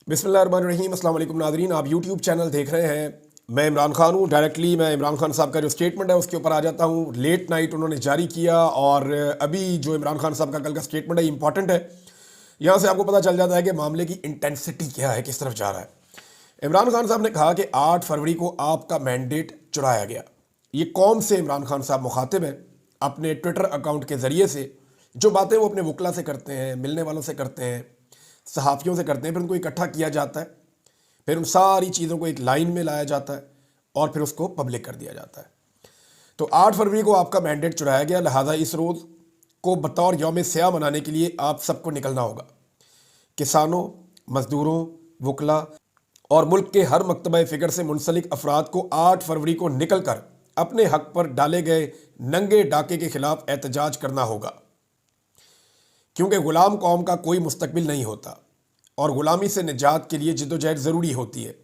बिस्मिल्लाहिर्रहमानिर्रहीम। अस्सलाम वालेकुम नाज़रीन, आप यूट्यूब चैनल देख रहे हैं। मैं इमरान खान हूँ। डायरेक्टली मैं इमरान खान साहब का जो स्टेटमेंट है उसके ऊपर आ जाता हूँ। लेट नाइट उन्होंने जारी किया और अभी जो इमरान खान साहब का कल का स्टेटमेंट है इंपॉर्टेंट है। यहाँ से आपको पता चल जाता है कि मामले की इंटेंसिटी क्या है, किस तरफ जा रहा है। इमरान खान साहब ने कहा कि 8 फरवरी को आपका मैंडेट चुराया गया। ये कौम से इमरान खान साहब मुखातिब हैं अपने ट्विटर अकाउंट के ज़रिए से। जो बातें वो अपने वकला से करते हैं, मिलने वालों से करते हैं, सहाफ़ियों से करते हैं, फिर उनको इकट्ठा किया जाता है, फिर उन सारी चीज़ों को एक लाइन में लाया जाता है और फिर उसको पब्लिक कर दिया जाता है। तो 8 फरवरी को आपका मैंडेट चुराया गया, लिहाजा इस रोज़ को बतौर यौम स्याह मनाने के लिए आप सबको निकलना होगा। किसानों, मज़दूरों, वकला और मुल्क के हर मकतबा फ़िक्र से मुंसलिक अफराद को 8 फरवरी को निकल कर अपने हक पर डाले गए नंगे डाके के ख़िलाफ़ एहतजाज करना होगा, क्योंकि ग़ुलाम कौम का कोई मुस्तकबिल नहीं होता और ग़ुलामी से निजात के लिए जिद्दोजहद ज़रूरी होती है।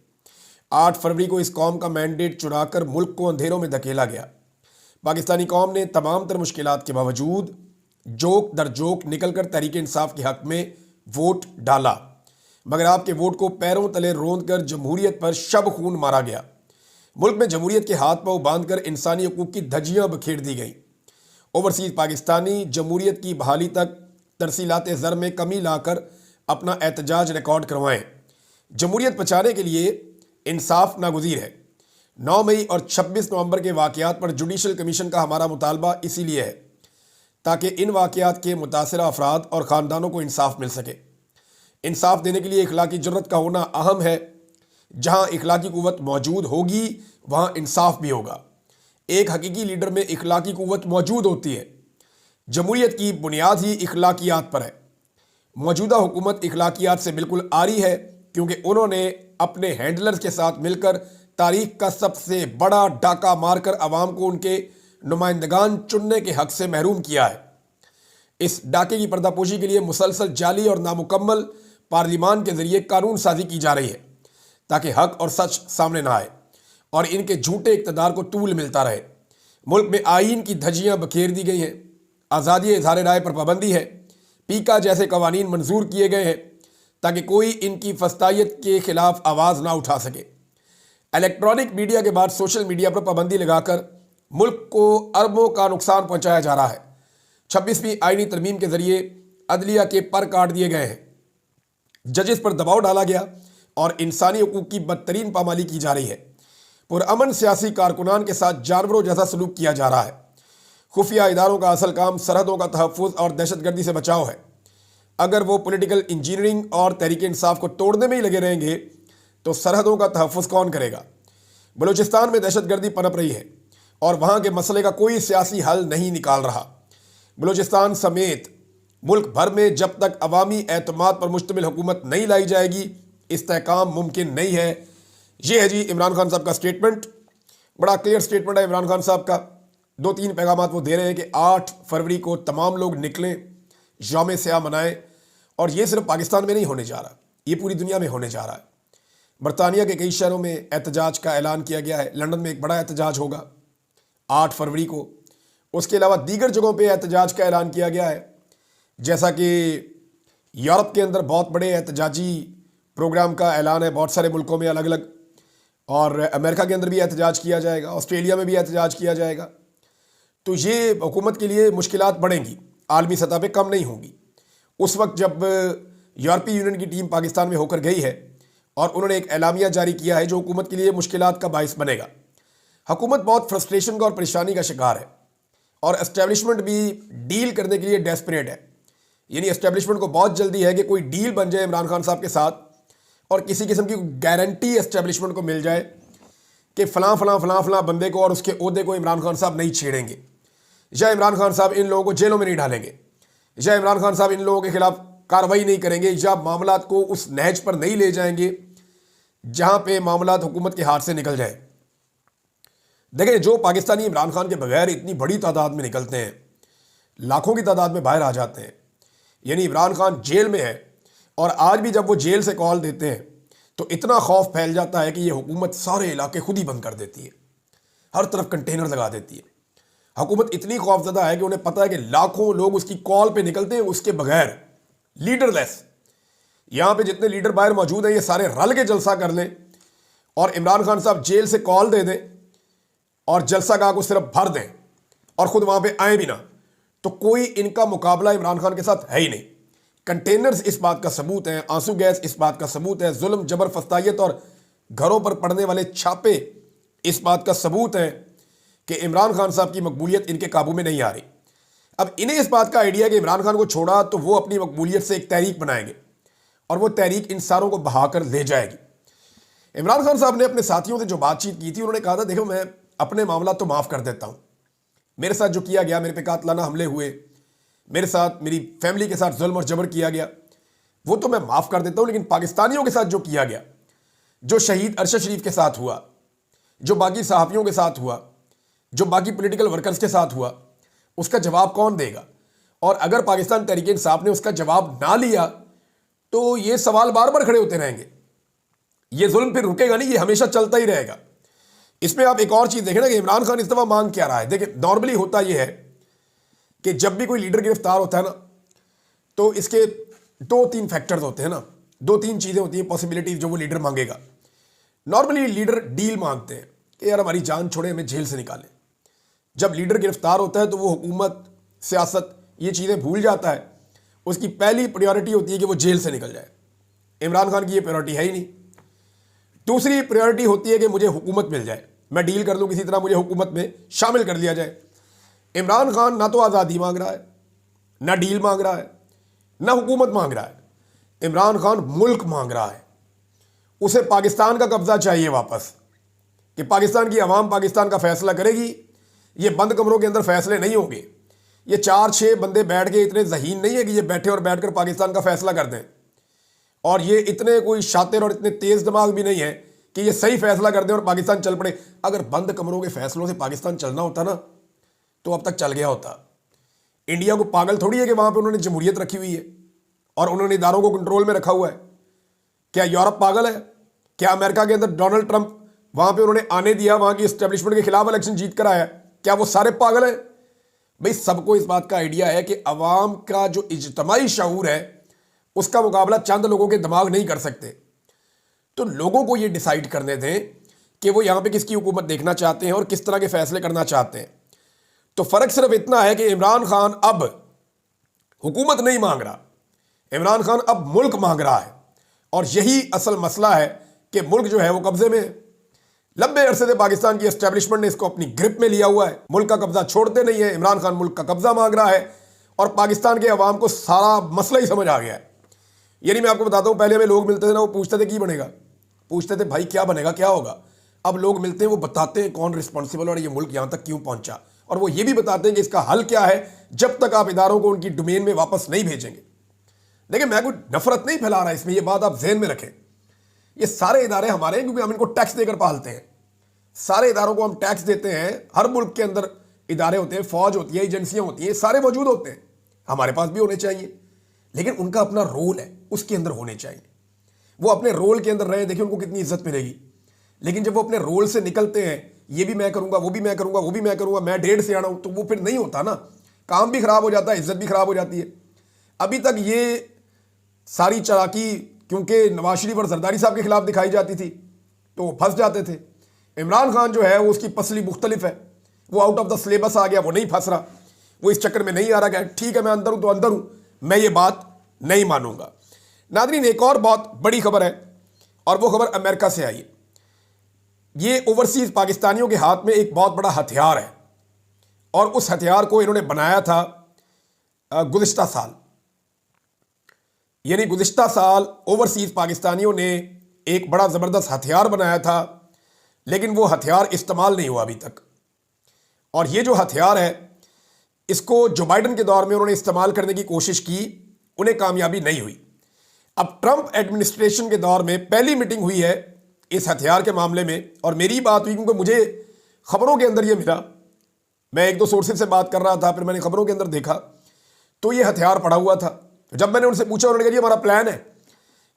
8 फरवरी को इस कौम का मैंडेट चुराकर मुल्क को अंधेरों में धकेला गया। पाकिस्तानी कौम ने तमाम तर मुश्किलात के बावजूद जोक दर जोक निकल कर तहरीक इंसाफ के हक़ में वोट डाला, मगर आपके वोट को पैरों तले रोंद कर जमहूरियत पर शब खून मारा गया। मुल्क में जमहूरियत के हाथ पाँव बांध कर इंसानी हकूक़ की धज्जियाँ बखेर दी गई। ओवरसीज़ पाकिस्तानी जमहूरियत की बहाली तक तरसीलात ज़र में कमी लाकर अपना एहतजाज रिकॉर्ड करवाएं। जमहूरियत बचाने के लिए इंसाफ नागुज़ीर है। 9 मई और 26 नवंबर के वाक़यात पर जुडिशल कमीशन का हमारा मुतालबा इसीलिए है ताकि इन वाक़यात के मुतासरा अफराद और ख़ानदानों को इंसाफ मिल सके। इंसाफ देने के लिए इखलाकी जुर्रत का होना अहम है। जहाँ इखलाकी क़ुव्वत मौजूद होगी वहाँ इंसाफ भी होगा। एक हकीकी लीडर में इखलाकी क़ुव्वत मौजूद होती है। जमहूरियत की बुनियाद ही इखलाकियात पर है। मौजूदा हुकूमत इखलाकियात से बिल्कुल आरी है, क्योंकि उन्होंने अपने हैंडलर्स के साथ मिलकर तारीख का सबसे बड़ा डाका मारकर अवाम को उनके नुमाइंदगान चुनने के हक से महरूम किया है। इस डाके की पर्दापोशी के लिए मुसलसल जाली और नामुकम्मल पार्लिमान के ज़रिए कानून साजी की जा रही है ताकि हक और सच सामने ना आए और इनके झूठे इक़्तिदार को तूल मिलता रहे। मुल्क में आईन की धज्जियाँ बखेर दी गई हैं। आज़ादी इज़हार राय पर पाबंदी है। पीका जैसे कवानीन मंजूर किए गए हैं ताकि कोई इनकी फस्तायत के खिलाफ आवाज़ ना उठा सके। इलेक्ट्रॉनिक मीडिया के बाद सोशल मीडिया पर पाबंदी लगाकर मुल्क को अरबों का नुकसान पहुंचाया जा रहा है। 26वीं आईनी तरमीम के जरिए अदलिया के पर काट दिए गए हैं, जजेस पर दबाव डाला गया और इंसानी हकूक़ की बदतरीन पामाली की जा रही है। पुरअमन सियासी कारकुनान के साथ जानवरों जैसा सलूक किया जा रहा है। खुफिया इदारों का असल काम सरहदों का तहफ़्फ़ुज़ और दहशतगर्दी से बचाव है। अगर वो पॉलिटिकल इंजीनियरिंग और तहरीक इंसाफ को तोड़ने में ही लगे रहेंगे तो सरहदों का तहफ़्फ़ुज़ कौन करेगा। बलूचिस्तान में दहशतगर्दी पनप रही है और वहाँ के मसले का कोई सियासी हल नहीं निकाल रहा। बलूचिस्तान समेत मुल्क भर में जब तक अवामी एतमाद पर मुश्तमिल हुकूमत नहीं लाई जाएगी इस्तेहकाम मुमकिन नहीं है। ये है जी इमरान खान साहब का स्टेटमेंट। बड़ा क्लियर स्टेटमेंट है इमरान खान साहब का। 2-3 पैगामात वो दे रहे हैं कि 8 फरवरी को तमाम लोग निकलें, यौम स्याह मनाएं। और ये सिर्फ पाकिस्तान में नहीं होने जा रहा, ये पूरी दुनिया में होने जा रहा है। बरतानिया के कई शहरों में एहतजाज का ऐलान किया गया है। लंदन में एक बड़ा एहतजाज होगा 8 फरवरी को। उसके अलावा दीगर जगहों पे एहतजाज का ऐलान किया गया है, जैसा कि यूरोप के अंदर बहुत बड़े एहतजाजी प्रोग्राम का ऐलान है बहुत सारे मुल्कों में अलग अलग, और अमेरिका के अंदर भी एहतजाज किया जाएगा, ऑस्ट्रेलिया में भी एहतजाज किया जाएगा। तो ये हुकूमत के लिए मुश्किलात बढ़ेंगी, आलमी सतह पे कम नहीं होंगी। उस वक्त जब यूरोपीय यूनियन की टीम पाकिस्तान में होकर गई है और उन्होंने एक एलामिया जारी किया है जो हुकूमत के लिए मुश्किलात का बाइस बनेगा। हुकूमत बहुत फ्रस्ट्रेशन का और परेशानी का शिकार है और एस्टेब्लिशमेंट भी डील करने के लिए डेस्परेट है। यानी एस्टेब्लिशमेंट को बहुत जल्दी है कि कोई डील बन जाए इमरान खान साहब के साथ और किसी किस्म की गारंटी एस्टेब्लिशमेंट को मिल जाए कि फ़लाँ फ़लाँ फ़लाँ फ़लाँ बंदे को और उसके ओहदे को इमरान खान साहब नहीं छेड़ेंगे, या इमरान खान साहब इन लोगों को जेलों में नहीं डालेंगे, या इमरान खान साहब इन लोगों के खिलाफ कार्रवाई नहीं करेंगे, या मामलात को उस नहज पर नहीं ले जाएंगे जहाँ पे मामलात हुकूमत के हाथ से निकल जाए। देखें, जो पाकिस्तानी इमरान खान के बगैर इतनी बड़ी तादाद में निकलते हैं, लाखों की तादाद में बाहर आ जाते हैं, यानी इमरान खान जेल में है और आज भी जब वो जेल से कॉल देते हैं तो इतना खौफ फैल जाता है कि ये हुकूमत सारे इलाके खुद ही बंद कर देती है, हर तरफ कंटेनर लगा देती है। हुकूमत इतनी खौफजदा है कि उन्हें पता है कि लाखों लोग उसकी कॉल पे निकलते हैं उसके बगैर, लीडरलेस। यहां पे जितने लीडर बाहर मौजूद हैं ये सारे रल के जलसा कर लें और इमरान खान साहब जेल से कॉल दे दें और जलसा गाह को सिर्फ भर दें और खुद वहां पे आए भी ना, तो कोई इनका मुकाबला इमरान खान के साथ है ही नहीं। कंटेनर्स इस बात का सबूत है, आंसू गैस इस बात का सबूत है, जुल्म जबर फस्तायत और घरों पर पड़ने वाले छापे इस बात का सबूत है कि इमरान खान साहब की मकबूलियत इनके काबू में नहीं आ रही। अब इन्हें इस बात का आइडिया कि इमरान खान को छोड़ा तो वो अपनी मकबूलियत से एक तहरीक बनाएंगे और वो तहरीक इन सारों को बहाकर ले जाएगी। इमरान खान साहब ने अपने साथियों से जो बातचीत की थी, उन्होंने कहा था देखो मैं अपने मामला तो माफ़ कर देता हूँ, मेरे साथ जो किया गया, मेरे पे कातलाना हमले हुए, मेरे साथ मेरी फैमिली के साथ जुल्म और जबर किया गया, वो तो मैं माफ़ कर देता हूँ, लेकिन पाकिस्तानियों के साथ जो किया गया, जो शहीद अरशद शरीफ के साथ हुआ, जो बाकी सहाफ़ियों के साथ हुआ, जो बाकी पॉलिटिकल वर्कर्स के साथ हुआ, उसका जवाब कौन देगा? और अगर पाकिस्तान तहरीक इंसाफ ने उसका जवाब ना लिया तो ये सवाल बार बार खड़े होते रहेंगे, ये जुल्म फिर रुकेगा नहीं, ये हमेशा चलता ही रहेगा। इसमें आप एक और चीज़ देखें ना कि इमरान खान इस दफ़ा मांग क्या रहा है। देखिए नॉर्मली होता यह है कि जब भी कोई लीडर गिरफ्तार होता है ना, तो इसके 2-3 फैक्टर्स होते हैं ना, 2-3 चीज़ें होती हैं पॉसिबिलिटीज जो वो लीडर मांगेगा। नॉर्मली लीडर डील मांगते हैं कि यार हमारी जान छोड़े, हमें जेल से निकालें। जब लीडर गिरफ्तार होता है तो वो हुकूमत, सियासत ये चीज़ें भूल जाता है, उसकी पहली प्रायोरिटी होती है कि वो जेल से निकल जाए। इमरान खान की ये प्रायोरिटी है ही नहीं। दूसरी प्रायोरिटी होती है कि मुझे हुकूमत मिल जाए, मैं डील कर लूँ किसी तरह, मुझे हुकूमत में शामिल कर लिया जाए। इमरान खान ना तो आज़ादी मांग रहा है, ना डील मांग रहा है, ना हुकूमत मांग रहा है। इमरान खान मुल्क मांग रहा है। उसे पाकिस्तान का कब्जा चाहिए वापस, कि पाकिस्तान की आवाम पाकिस्तान का फैसला करेगी। ये बंद कमरों के अंदर फैसले नहीं होंगे। ये 4-6 बंदे बैठ के इतने ज़हीन नहीं है कि ये बैठे और बैठकर पाकिस्तान का फैसला कर दें, और ये इतने कोई शातिर और इतने तेज़ दिमाग भी नहीं है कि ये सही फैसला कर दें और पाकिस्तान चल पड़े। अगर बंद कमरों के फैसलों से पाकिस्तान चलना होता ना तो अब तक चल गया होता। इंडिया को पागल थोड़ी है कि वहाँ पे उन्होंने जमहूरियत रखी हुई है और उन्होंने इदारों को कंट्रोल में रखा हुआ है। क्या यूरोप पागल है? क्या अमेरिका के अंदर डोनाल्ड ट्रंप वहाँ पे उन्होंने आने दिया, वहाँ की इस्टेब्लिशमेंट के खिलाफ इलेक्शन जीत कर आया? क्या वो सारे पागल हैं? भाई सबको इस बात का आइडिया है कि अवाम का जो इज्तमाई शऊर है उसका मुकाबला चंद लोगों के दिमाग नहीं कर सकते। तो लोगों को ये डिसाइड करने दें कि वो यहाँ पे किसकी हुकूमत देखना चाहते हैं और किस तरह के फैसले करना चाहते हैं। तो फ़र्क सिर्फ इतना है कि इमरान खान अब हुकूमत नहीं मांग रहा, इमरान खान अब मुल्क मांग रहा है। और यही असल मसला है कि मुल्क जो है वो कब्जे में है। लंबे अरसे से पाकिस्तान की एस्टेब्लिशमेंट ने इसको अपनी ग्रिप में लिया हुआ है, मुल्क का कब्जा छोड़ते नहीं है। इमरान खान मुल्क का कब्जा मांग रहा है और पाकिस्तान के अवाम को सारा मसला ही समझ आ गया है। यानी मैं आपको बताता हूँ, पहले हमें लोग मिलते थे ना, वो पूछते थे की बनेगा, पूछते थे भाई क्या बनेगा, क्या होगा। अब लोग मिलते हैं, वो बताते हैं कौन रिस्पॉन्सिबल और ये मुल्क यहाँ तक क्यों पहुँचा, और वो ये भी बताते हैं कि इसका हल क्या है जब तक आप इदारों को उनकी डोमेन में वापस नहीं भेजेंगे। देखिए मैं कोई नफरत नहीं फैला रहा इसमें, ये बात आप जहन में रखें। ये सारे इदारे हमारे हैं क्योंकि हम इनको टैक्स देकर पालते हैं। सारे इदारों को हम टैक्स देते हैं। हर मुल्क के अंदर इदारे होते हैं, फौज होती है, एजेंसियां होती हैं, सारे मौजूद होते हैं। हमारे पास भी होने चाहिए, लेकिन उनका अपना रोल है, उसके अंदर होने चाहिए। वो अपने रोल के अंदर रहे, देखिए उनको कितनी इज्जत मिलेगी। लेकिन जब वो अपने रोल से निकलते हैं, ये भी मैं करूंगा, वो भी मैं करूंगा, वो भी मैं करूंगा, मैं 1.5 से आना हूं, तो वो फिर नहीं होता ना। काम भी खराब हो जाता है, इज्जत भी खराब हो जाती है। अभी तक ये सारी चालाकी क्योंकि नवाज शरीफ और जरदारी साहब के खिलाफ दिखाई जाती थी तो वो फंस जाते थे। इमरान खान जो है वो उसकी पसली मुख्तलिफ है, वो आउट ऑफ द सिलेबस आ गया, वो नहीं फंस रहा, वो इस चक्कर में नहीं आ रहा कि ठीक है मैं अंदर हूं तो अंदर हूं, मैं ये बात नहीं मानूंगा। नादरीन एक और बहुत बड़ी खबर है और वो खबर अमेरिका से आई है। ये ओवरसीज पाकिस्तानियों के हाथ में एक बहुत बड़ा हथियार है और उस हथियार को इन्होंने बनाया था गुज़िश्ता साल। यानी गुज़िश्ता साल ओवरसीज पाकिस्तानियों ने एक बड़ा ज़बरदस्त हथियार बनाया था, लेकिन वो हथियार इस्तेमाल नहीं हुआ अभी तक। और ये जो हथियार है इसको जो बाइडन के दौर में उन्होंने इस्तेमाल करने की कोशिश की, उन्हें कामयाबी नहीं हुई। अब ट्रंप एडमिनिस्ट्रेशन के दौर में पहली मीटिंग हुई है इस हथियार के मामले में, और मेरी बात हुई क्योंकि मुझे खबरों के अंदर ये मिला। मैं 1-2 सोर्सेज से बात कर रहा था, फिर मैंने खबरों के अंदर देखा तो ये हथियार पड़ा हुआ था। जब मैंने उनसे पूछा, उन्होंने कहा जी हमारा प्लान है,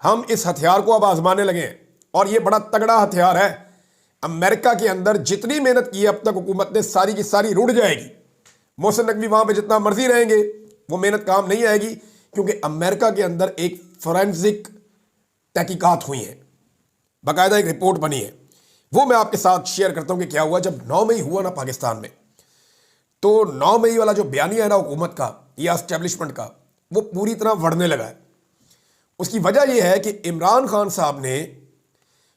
हम इस हथियार को अब आजमाने लगे हैं और ये बड़ा तगड़ा हथियार है। अमेरिका के अंदर जितनी मेहनत की है अब तक हुकूमत ने, सारी की सारी रुड़ जाएगी। मोहसिन नकवी वहां पे जितना मर्जी रहेंगे वो मेहनत काम नहीं आएगी, क्योंकि अमेरिका के अंदर एक फोरेंसिक तहकीकात हुई हैं, बाकायदा एक रिपोर्ट बनी है, वो मैं आपके साथ शेयर करता हूं कि क्या हुआ। जब 9 मई हुआ ना पाकिस्तान में, तो 9 मई वाला जो बयानिया है ना हुकूमत का या एस्टेब्लिशमेंट का, वो पूरी तरह बढ़ने लगा है। उसकी वजह यह है कि इमरान खान साहब ने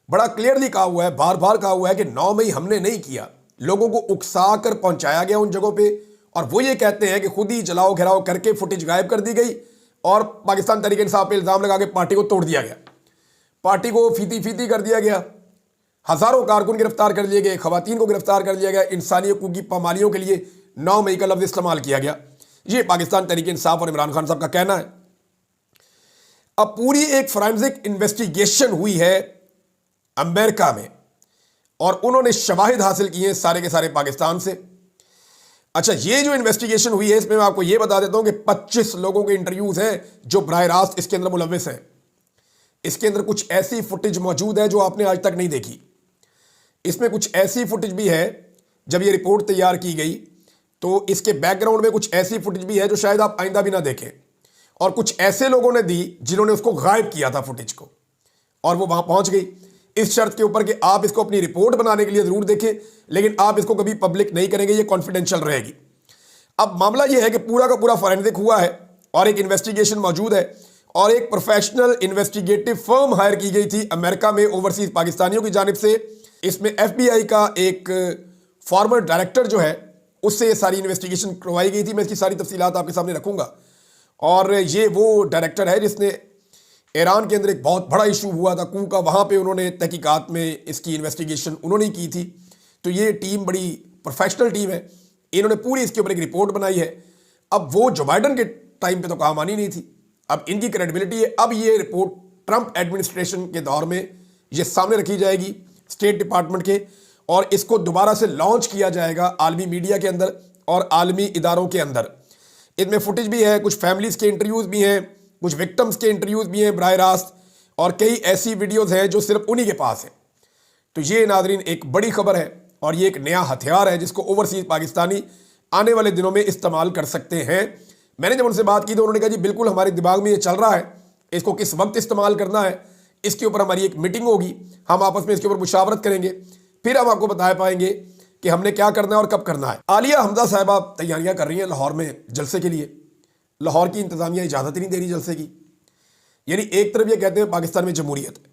बड़ा क्लियरली कहा हुआ है, बार बार कहा हुआ है कि 9 मई हमने नहीं किया, लोगों को उकसा कर पहुंचाया गया उन जगहों पे, और वो ये कहते हैं कि खुद ही जलाओ घेराव करके फुटेज गायब कर दी गई और पाकिस्तान तहरीक इंसाफ पे इल्जाम लगा के पार्टी को तोड़ दिया गया, पार्टी को फीती फीती कर दिया गया, हजारों कारकुन गिरफ्तार कर लिए गए, खवातीन को गिरफ्तार कर लिया गया, इंसानी हकूक की पामालियों के लिए 9 मई का लफ्ज इस्तेमाल किया गया। ये पाकिस्तान तहरीक इंसाफ और इमरान खान साहब का कहना है। अब पूरी एक फॉरेंसिक इन्वेस्टिगेशन हुई है अमेरिका में और उन्होंने शवाहिद हासिल किए सारे के सारे पाकिस्तान से। अच्छा, ये जो इन्वेस्टिगेशन हुई है इसमें मैं आपको ये बता देता हूं कि 25 लोगों के इंटरव्यूज हैं जो बराह रास्त इसके अंदर मुलव्विस हैं। इसके अंदर कुछ ऐसी फुटेज मौजूद है जो आपने आज तक नहीं देखी। इसमें कुछ ऐसी फुटेज भी है, जब ये रिपोर्ट तैयार की गई तो इसके बैकग्राउंड में कुछ ऐसी फुटेज भी है जो शायद आप आइंदा भी ना देखें, और कुछ ऐसे लोगों ने दी जिन्होंने उसको गायब किया था फुटेज को, और वो वहां पहुंच गई इस शर्त के ऊपर कि आप इसको अपनी रिपोर्ट बनाने के लिए जरूर देखें, लेकिन आप इसको कभी पब्लिक नहीं करेंगे, ये कॉन्फिडेंशियल रहेगी। अब मामला ये है कि पूरा का पूरा फॉरेंसिक हुआ है और एक इन्वेस्टिगेशन मौजूद है और एक प्रोफेशनल इन्वेस्टिगेटिव फर्म हायर की गई थी अमेरिका में ओवरसीज पाकिस्तानियों की जानिब से। इसमें FBI का एक फॉर्मर डायरेक्टर जो है उससे ये सारी इन्वेस्टिगेशन करवाई गई थी। मैं इसकी सारी तफसीलात आपके सामने रखूंगा। और ये वो डायरेक्टर है जिसने ईरान के अंदर एक बहुत बड़ा इशू हुआ था कू का, वहाँ पे उन्होंने तहकीकात में इसकी इन्वेस्टिगेशन उन्होंने की थी। तो ये टीम बड़ी प्रोफेशनल टीम है, इन्होंने पूरी इसके ऊपर एक रिपोर्ट बनाई है। अब वो जो बाइडन के टाइम पे तो काम आनी नहीं थी, अब इनकी क्रेडिबिलिटी है। अब ये रिपोर्ट ट्रंप एडमिनिस्ट्रेशन के दौर में ये सामने रखी जाएगी स्टेट डिपार्टमेंट के, और इसको दोबारा से लॉन्च किया जाएगा आलमी मीडिया के अंदर और आलमी इदारों के अंदर। इनमें फुटेज भी है, कुछ फैमिलीज के इंटरव्यूज भी हैं, कुछ विक्टिम्स के इंटरव्यूज भी हैं बराह रास्त, और कई ऐसी वीडियोज हैं जो सिर्फ उन्हीं के पास है। तो ये नादरीन एक बड़ी खबर है और ये एक नया हथियार है जिसको ओवरसीज पाकिस्तानी आने वाले दिनों में इस्तेमाल कर सकते हैं। मैंने जब उनसे बात की तो उन्होंने कहा जी बिल्कुल हमारे दिमाग में ये चल रहा है, इसको किस वक्त इस्तेमाल करना है, इसके ऊपर हमारी एक मीटिंग होगी, हम आपस में इसके ऊपर मुशावरत करेंगे, फिर हम आपको बता पाएंगे कि हमने क्या करना है और कब करना है। आलिया हमजा साहिबा तैयारियां कर रही हैं लाहौर में जलसे के लिए। लाहौर की इंतजामिया इजाज़त ही नहीं दे रही जलसे की। यानी एक तरफ ये कहते हैं पाकिस्तान में जमहूरियत है,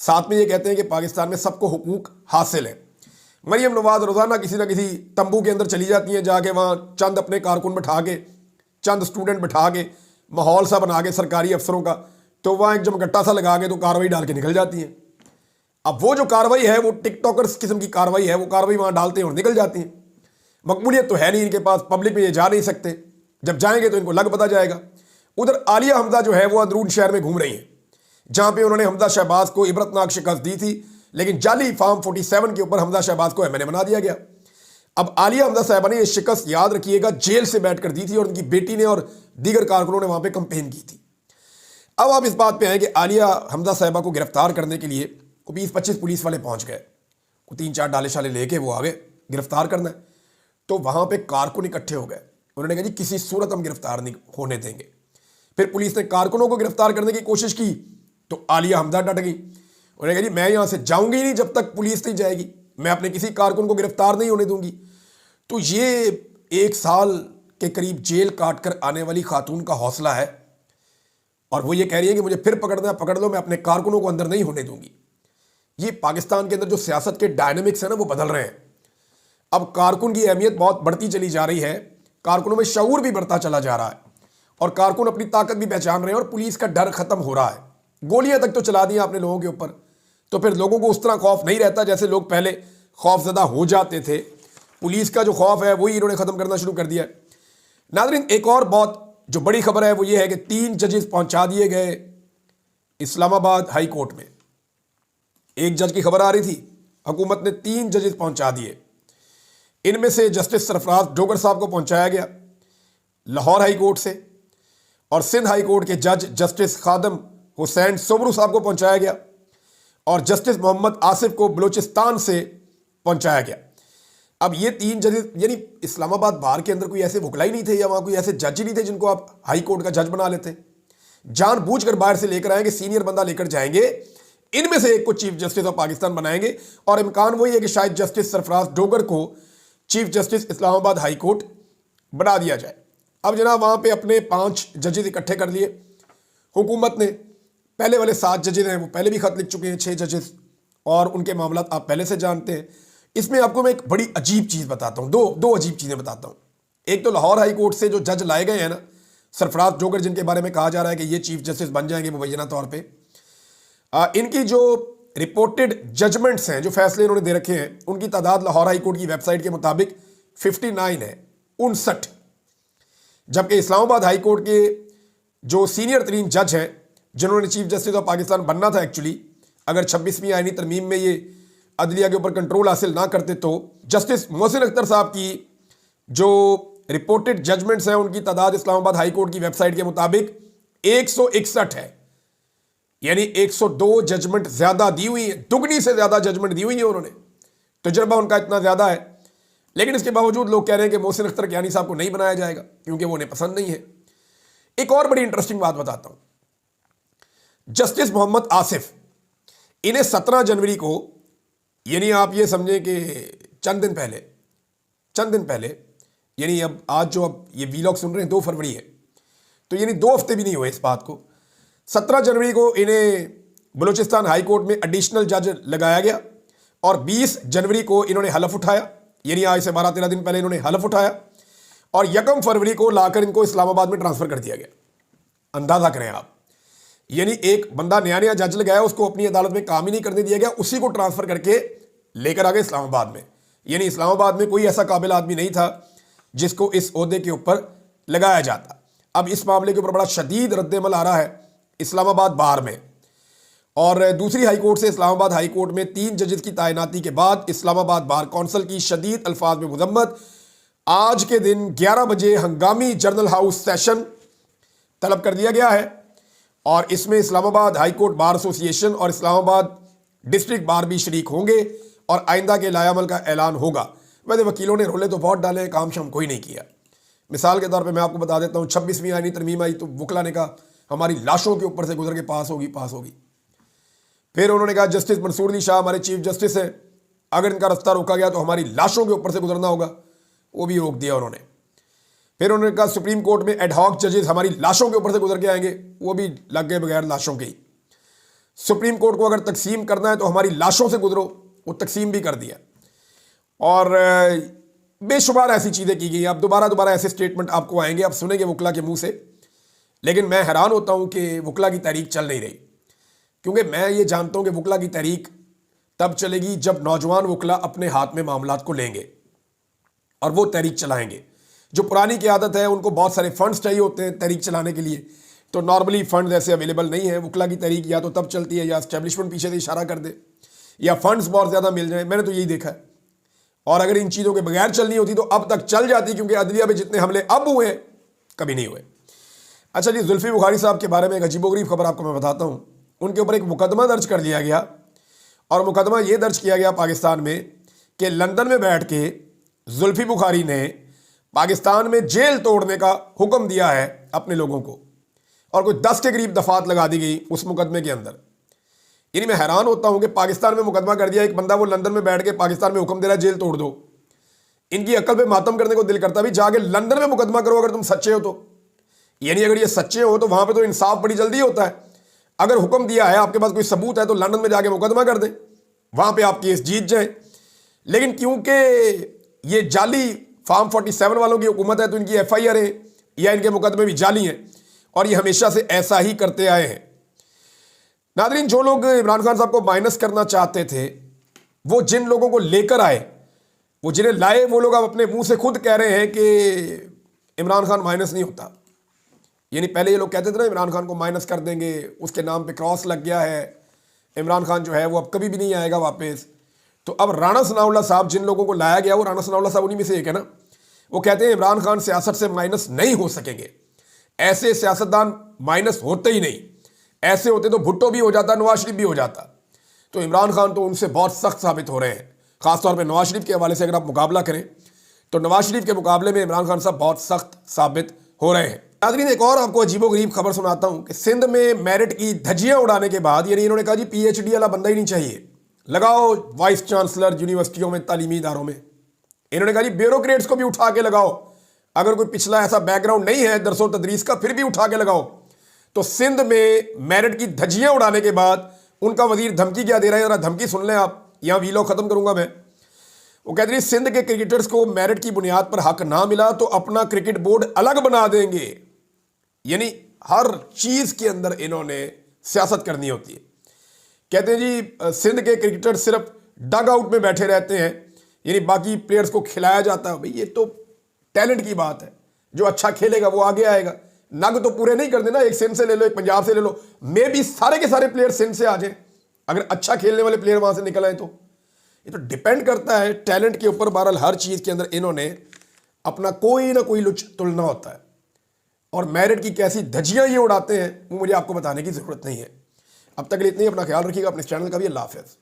साथ में ये कहते हैं कि पाकिस्तान में सबको हुकूक हासिल है। मरियम नवाज रोज़ाना किसी ना किसी तंबू के अंदर चली जाती हैं, जाके वहाँ चंद अपने कारकुन बिठा के, चंद स्टूडेंट बिठा के, माहौल सा बना के सरकारी अफसरों का, तो वहाँ एक जमगट्टा सा लगा के तो कार्रवाई डाल के निकल जाती हैं। अब वो जो कार्रवाई है वो टिकटॉकर्स किस्म की कार्रवाई है, वो कार्रवाई वहाँ डालते हैं और निकल जाती हैं। मकबूलियत तो है नहीं इनके पास, पब्लिक में ये जा नहीं सकते, जब जाएंगे तो इनको लग पता जाएगा। उधर आलिया हमजा जो है वो अंदरून शहर में घूम रही है, जहाँ पे उन्होंने हमजा शहबाज को इबरतनाक शिकस्त दी थी, लेकिन जाली फार्म 47 के ऊपर हमजा शहबाज को MNA बना दिया गया। अब आलिया हमजा साहबा ने यह शिकस्त याद रखिएगा जेल से बैठकर दी थी और उनकी बेटी ने और दीगर कारकुनों ने वहां पे कंपेन की थी। अब आप इस बात पे हैं कि आलिया हमजा साहबा को गिरफ्तार करने के लिए 20-25 पुलिस वाले पहुंच गए, 3-4 डाले शाले लेके वो आ गए गिरफ्तार करना है। तो वहां पे कारकुन इकट्ठे हो गए, उन्होंने कहा जी किसी सूरत हम गिरफ्तार नहीं होने देंगे। फिर पुलिस ने कारकुनों को गिरफ्तार करने की कोशिश की तो आलिया हमजा डट गई, उन्होंने कहा जी मैं यहां से जाऊंगी नहीं जब तक पुलिस नहीं जाएगी, मैं अपने किसी कारकुन को गिरफ्तार नहीं होने दूंगी। तो ये 1 साल के करीब जेल काट कर आने वाली खातून का हौसला है, और वो ये कह रही है कि मुझे फिर पकड़ना है पकड़ लो, मैं अपने कारकुनों को अंदर नहीं होने दूंगी। ये पाकिस्तान के अंदर जो सियासत के डायनेमिक्स है ना वो बदल रहे हैं। अब कारकुन की अहमियत बहुत बढ़ती चली जा रही है, कारकुनों में शऊर भी बढ़ता चला जा रहा है, और कारकुन अपनी ताकत भी पहचान रहे हैं, और पुलिस का डर खत्म हो रहा है। गोलियां तक तो चला दी आपने लोगों के ऊपर, तो फिर लोगों को उस तरह खौफ नहीं रहता जैसे लोग पहले खौफजदा हो जाते थे। पुलिस का जो खौफ है वही इन्होंने खत्म करना शुरू कर दिया। नाज़रीन एक और बहुत जो बड़ी खबर है वो ये है कि 3 जजेस पहुंचा दिए गए इस्लामाबाद हाई कोर्ट में। एक जज की खबर आ रही थी, हुकूमत ने 3 जजेस पहुंचा दिए। इनमें से जस्टिस सरफराज डोगर साहब को पहुंचाया गया लाहौर हाई कोर्ट से, और सिंध हाई कोर्ट के जज जस्टिस खादम हुसैन सोमरू साहब को पहुंचाया गया, और जस्टिस मोहम्मद आसिफ को बलूचिस्तान से पहुंचाया गया। अब ये 3 जजेस, यानी इस्लामाबाद बार के अंदर कोई ऐसे वकला ही नहीं थे या वहां कोई ऐसे जज ही नहीं थे जिनको आप हाई कोर्ट का जज बना लेते। जानबूझकर बाहर से लेकर आएंगे, सीनियर बंदा लेकर जाएंगे, इनमें से एक को चीफ जस्टिस ऑफ पाकिस्तान बनाएंगे और इम्कान वही है कि शायद जस्टिस सरफराज डोगर को chief justice Islamabad high court बना दिया जाए। अब जनाब वहां पे अपने 5 जजेस इकट्ठे कर लिए हुकूमत ने। पहले वाले 7 जजेस हैं वो पहले भी खत लिख चुके हैं, 6 जजेस, और उनके मामला आप पहले से जानते हैं। इसमें आपको मैं एक बड़ी अजीब चीज़ बताता हूँ, दो अजीब चीज़ें बताता हूँ। एक तो लाहौर हाई कोर्ट से जो जज लाए गए हैं ना, सरफराज डोगर, जिनके बारे में कहा जा रहा है कि ये चीफ जस्टिस बन जाएंगे मुबैना तौर पे, इनकी जो रिपोर्टेड जजमेंट्स हैं, जो फैसले इन्होंने दे रखे हैं, उनकी तादाद लाहौर हाई कोर्ट की वेबसाइट के मुताबिक 59 है, 59। जबकि इस्लामाबाद हाई कोर्ट के जो सीनियर तरीन जज हैं, जिन्होंने चीफ जस्टिस ऑफ पाकिस्तान बनना था एक्चुअली, अगर 26वीं आईनी तरमीम में ये अदलिया के ऊपर कंट्रोल हासिल ना करते, तो जस्टिस मोहसिन अख्तर साहब की जो रिपोर्टेड जजमेंट्स हैं उनकी तादाद इस्लामाबाद हाई कोर्ट की वेबसाइट के मुताबिक 161 है। यानी 102 जजमेंट ज्यादा दी हुई है, दुगनी से ज्यादा जजमेंट दी हुई है उन्होंने। तजुर्बा उनका इतना ज्यादा है, लेकिन इसके बावजूद लोग कह रहे हैं कि मोहसिन अख्तर कियानी साहब को नहीं बनाया जाएगा क्योंकि वो उन्हें पसंद नहीं है। एक और बड़ी इंटरेस्टिंग बात बताता हूं, जस्टिस मोहम्मद आसिफ, इन्हें 17 जनवरी को, यानी आप ये समझें कि चंद दिन पहले, यानी अब ये वीलॉग सुन रहे हैं 2 फरवरी है, तो यानी 2 हफ्ते भी नहीं हुए इस बात को। 17 जनवरी को इन्हें बलूचिस्तान हाई कोर्ट में एडिशनल जज लगाया गया और 20 जनवरी को इन्होंने हलफ उठाया, यानी आज से 12-13 दिन पहले इन्होंने हलफ उठाया और 1 फरवरी को लाकर इनको इस्लामाबाद में ट्रांसफर कर दिया गया। अंदाजा करें आप, यानी एक बंदा नया जज लगाया, उसको अपनी अदालत में काम ही नहीं करने दिया गया, उसी को ट्रांसफर करके लेकर आ गए इस्लामाबाद में। यानी इस्लामाबाद में कोई ऐसा काबिल आदमी नहीं था जिसको इस ओहदे के ऊपर लगाया जाता। अब इस मामले के ऊपर बड़ा शदीद रद्द-ए-अमल आ रहा है इस्लामाबाद बार में, और दूसरी हाई कोर्ट से इस्लामाबाद हाई कोर्ट में 3 जजेस की तैनाती के बाद इस्लामाबाद बार कौंसिल की शदीद अल्फाज में मुजम्मत आज के दिन 11 बजे हंगामी जर्नल हाउस सेशन तलब कर दिया गया है और इसमें Islamabad high court bar association और इस्लामाबाद डिस्ट्रिक्ट बार भी शरीक होंगे और आइंदा के लायामल का ऐलान होगा। वैसे वकीलों ने रोले तो बहुत डाले, काम शाम कोई नहीं किया। मिसाल के तौर पे मैं आपको बता देता हूँ, 26वीं आईनी तरमीम आई तो वकला ने कहा हमारी लाशों के ऊपर से गुजर के पास होगी। फिर उन्होंने कहा जस्टिस मंसूर अली शाह हमारे चीफ जस्टिस हैं, अगर इनका रास्ता रोका गया तो हमारी लाशों के ऊपर से गुजरना होगा, वो भी रोक दिया उन्होंने। फिर उन्होंने कहा सुप्रीम कोर्ट में एडहॉक जजेस हमारी लाशों के ऊपर से गुजर के आएंगे, वो भी लग गए बगैर लाशों के ही। सुप्रीम कोर्ट को अगर तकसीम करना है तो हमारी लाशों से गुजरो, वो तकसीम भी कर दिया। और बेशुमार ऐसी चीज़ें की गई। अब दोबारा ऐसे स्टेटमेंट आपको आएंगे, आप सुनेंगे वकला के मुंह से, लेकिन मैं हैरान होता हूं कि वकला की तहरीक चल नहीं रही, क्योंकि मैं ये जानता हूं कि वकला की तहरीक तब चलेगी जब नौजवान वकला अपने हाथ में मामलात को लेंगे और वो तहरीक चलाएंगे। जो पुरानी की आदत है, उनको बहुत सारे फंड्स चाहिए होते हैं तहरीक चलाने के लिए, तो नॉर्मली फंड्स ऐसे अवेलेबल नहीं है। वकला की तहरीक या तो तब चलती है या एस्टेब्लिशमेंट पीछे से इशारा कर दे या फंड्स बहुत ज़्यादा मिल जाए, मैंने तो यही देखा है। और अगर इन चीज़ों के बगैर चलनी होती तो अब तक चल जाती, क्योंकि अदलिया में जितने हमले अब हुए हैं कभी नहीं हुए। अच्छा जी, जुल्फी बुखारी साहब के बारे में एक अजीबोगरीब खबर आपको मैं बताता हूँ। उनके ऊपर एक मुकदमा दर्ज कर लिया गया और मुकदमा ये दर्ज किया गया पाकिस्तान में कि लंदन में बैठ के जुल्फी बुखारी ने पाकिस्तान में जेल तोड़ने का हुक्म दिया है अपने लोगों को, और कुछ 10 के करीब दफात लगा दी गई उस मुकदमे के अंदर। यानी मैं हैरान होता हूं कि पाकिस्तान में मुकदमा कर दिया एक बंदा, वो लंदन में बैठ के पाकिस्तान में हुक्म दे रहा है जेल तोड़ दो। इनकी अकल पे मातम करने को दिल करता भी, जाके लंदन में मुकदमा करो अगर तुम सच्चे हो तो। यानी अगर ये सच्चे हो तो वहां पे तो इंसाफ बड़ी जल्दी होता है। अगर हुक्म दिया है, आपके पास कोई सबूत है, तो लंदन में जाके मुकदमा कर दें, वहां पे आप केस जीत जाए। लेकिन क्योंकि ये जाली फार्म 47 वालों की हुकूमत है, तो इनकी FIR या इनके मुकदमे भी जाली हैं और ये हमेशा से ऐसा ही करते आए हैं। नादरीन, जो लोग इमरान खान साहब को माइनस करना चाहते थे, वो जिन लोगों को लेकर आए, वो जिन्हें लाए, वो लोग अब अपने मुंह से खुद कह रहे हैं कि इमरान खान माइनस नहीं होता। यानी पहले ये लोग कहते थे ना इमरान खान को माइनस कर देंगे, उसके नाम पे क्रॉस लग गया है, इमरान खान जो है वो अब कभी भी नहीं आएगा वापस। तो अब राणा सनाउल्लाह साहब, जिन लोगों को लाया गया, वो राणा सनाउल्लाह साहब उन्हीं में से एक है ना। वो कहते हैं इमरान खान सियासत से माइनस नहीं हो सकेंगे, ऐसे सियासतदान माइनस होते ही नहीं, ऐसे होते तो भुट्टो भी हो जाता, नवाज शरीफ भी हो जाता। तो इमरान खान तो उनसे बहुत सख्त साबित हो रहे हैं। खासतौर पर नवाज शरीफ के हवाले से अगर आप मुकाबला करें तो नवाज शरीफ के मुकाबले में इमरान खान साहब बहुत सख्त साबित हो रहे हैं। नाज़रीन एक और आपको अजीबोगरीब खबर सुनाता हूं कि सिंध में मेरिट की धज्जियां उड़ाने के बाद यानी इन्होंने कहा जी पीएचडी वाला बंदा ही नहीं चाहिए, लगाओ वाइस चांसलर यूनिवर्सिटियों में, तालीमी इदारों में। इन्होंने कहा जी ब्यूरोक्रेट्स को भी उठा के लगाओ, अगर कोई पिछला ऐसा बैकग्राउंड नहीं है दरसो तदरीस का फिर भी उठा के लगाओ। तो सिंध में मेरिट की धज्जियां उड़ाने के बाद उनका वजीर धमकी क्या दे रहा है, जरा धमकी सुन लें आप, यहां वीलॉग खत्म करूंगा मैं। वो कहते हैं सिंध के क्रिकेटर्स को मेरिट की बुनियाद पर हक ना मिला तो अपना क्रिकेट बोर्ड अलग बना देंगे। यानी हर चीज के अंदर इन्होंने सियासत करनी होती है। कहते हैं जी सिंध के क्रिकेटर सिर्फ डग आउट में बैठे रहते हैं, यानी बाकी प्लेयर्स को खिलाया जाता है। भाई ये तो टैलेंट की बात है, जो अच्छा खेलेगा वो आगे आएगा। नग तो पूरे नहीं कर देना, एक सिंध से ले लो, एक पंजाब से ले लो, मे भी सारे के सारे प्लेयर सिंध से आ जाए, अगर अच्छा खेलने वाले प्लेयर वहां से निकल आए तो। ये तो डिपेंड करता है टैलेंट के ऊपर। बहरहाल हर चीज के अंदर इन्होंने अपना कोई ना कोई लुच तुलना होता है, और मेरिट की कैसी धज्जियां ये उड़ाते हैं वो मुझे आपको बताने की जरूरत नहीं है। अब तक के लिए इतना ही, अपना ख्याल रखिएगा, अपने चैनल का भी। अल्लाह हाफ़िज़।